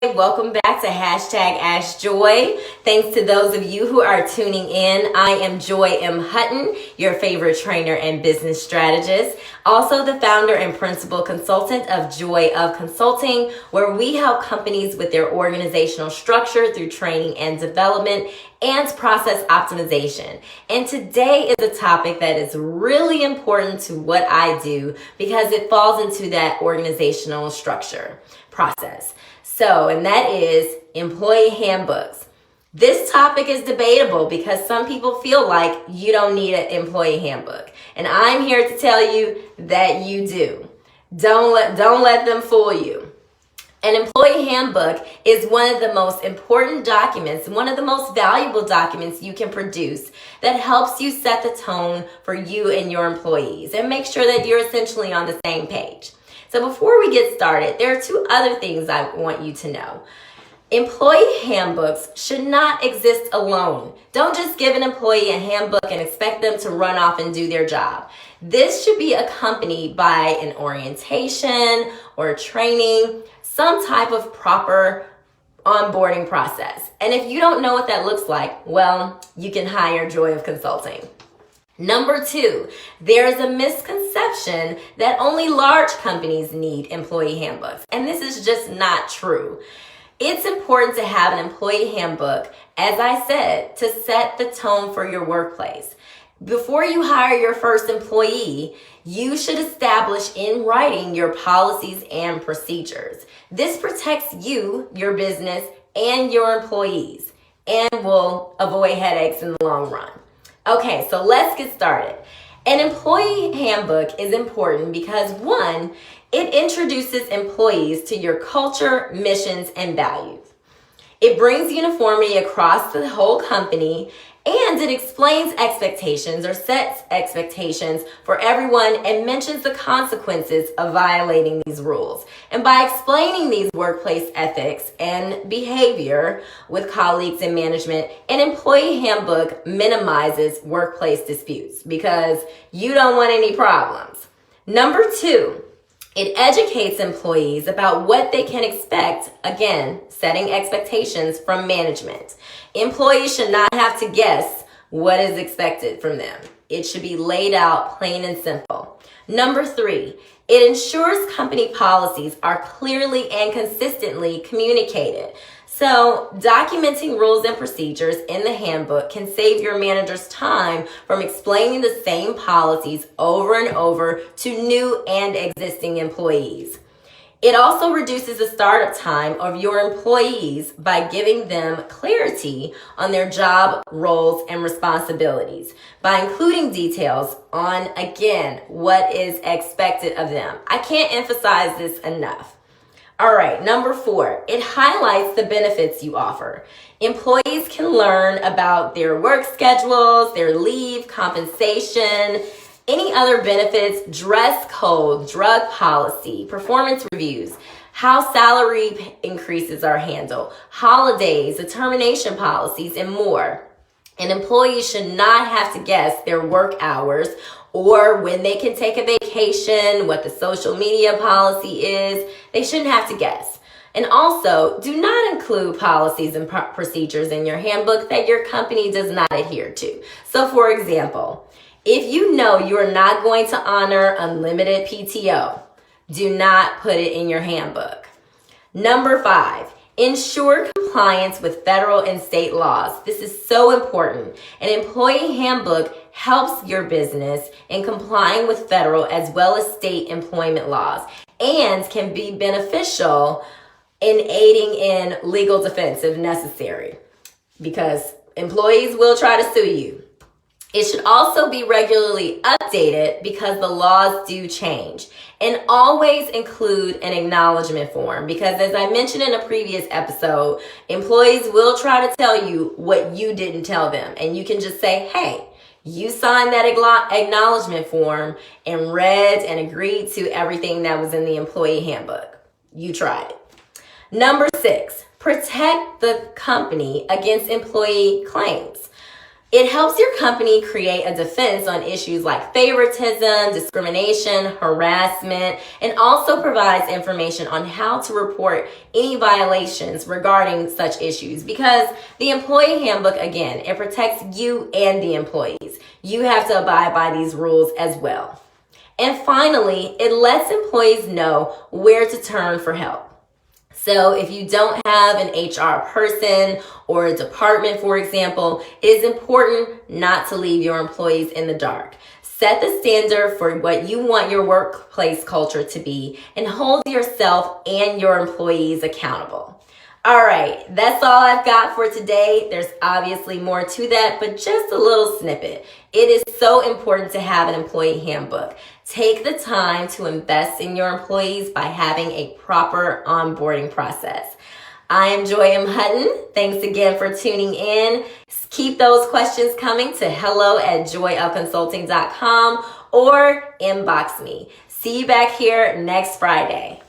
Welcome back to hashtag Ask Joy. Thanks to those of you who are tuning in. I am Joy M. Hutton, your favorite trainer and business strategist. Also the founder and principal consultant of Joy of Consulting, where we help companies with their organizational structure through training and development and process optimization. And today is a topic that is really important to what I do because it falls into that organizational structure process. And that is employee handbooks. This topic is debatable because some people feel like you don't need an employee handbook. And I'm here to tell you that you do. Don't let them fool you. An employee handbook is one of the most important documents, one of the most valuable documents you can produce that helps you set the tone for you and your employees and make sure that you're essentially on the same page. So before we get started, there are two other things I want you to know. Employee handbooks should not exist alone. Don't just give an employee a handbook and expect them to run off and do their job. This should be accompanied by an orientation or training, some type of proper onboarding process. And if you don't know what that looks like, well, you can hire Joy of Consulting. Number two, there is a misconception that only large companies need employee handbooks, and this is just not true. It's important to have an employee handbook, as I said, to set the tone for your workplace. Before you hire your first employee, you should establish in writing your policies and procedures. This protects you, your business, and your employees, and will avoid headaches in the long run. Okay, so let's get started. An employee handbook is important because one, it introduces employees to your culture, missions, and values. It brings uniformity across the whole company, and it explains expectations or sets expectations for everyone and mentions the consequences of violating these rules. And by explaining these workplace ethics and behavior with colleagues and management, an employee handbook minimizes workplace disputes because you don't want any problems. Number two, it educates employees about what they can expect, again, setting expectations from management. Employees should not have to guess what is expected from them. It should be laid out plain and simple. Number three, it ensures company policies are clearly and consistently communicated. So, documenting rules and procedures in the handbook can save your manager's time from explaining the same policies over and over to new and existing employees. It also reduces the startup time of your employees by giving them clarity on their job roles and responsibilities by including details on, again, what is expected of them. I can't emphasize this enough. All right, number four, it highlights the benefits you offer. Employees can learn about their work schedules, their leave, compensation, any other benefits, dress code, drug policy, performance reviews, how salary increases are handled, holidays, the termination policies, and more. An employee should not have to guess their work hours or when they can take a vacation, what the social media policy is. They shouldn't have to guess. And also, do not include policies and procedures in your handbook that your company does not adhere to. So, for example, if you know you are not going to honor unlimited PTO, do not put it in your handbook. Number five, ensure compliance with federal and state laws. This is so important. An employee handbook helps your business in complying with federal as well as state employment laws and can be beneficial in aiding in legal defense if necessary because employees will try to sue you. It should also be regularly updated because the laws do change. And always include an acknowledgement form because, as I mentioned in a previous episode, employees will try to tell you what you didn't tell them. And you can just say, hey, you signed that acknowledgement form and read and agreed to everything that was in the employee handbook. You tried it. Number six, protect the company against employee claims. It helps your company create a defense on issues like favoritism, discrimination, harassment, and also provides information on how to report any violations regarding such issues, because the employee handbook, again, it protects you and the employees. You have to abide by these rules as well. And finally, it lets employees know where to turn for help. So if you don't have an HR person or a department, for example, it is important not to leave your employees in the dark. Set the standard for what you want your workplace culture to be and hold yourself and your employees accountable. All right, that's all I've got for today. There's obviously more to that, but just a little snippet. It is so important to have an employee handbook. Take the time to invest in your employees by having a proper onboarding process. I am Joy M. Hutton. Thanks again for tuning in. Keep those questions coming to hello@joylconsulting.com or inbox me. See you back here next Friday.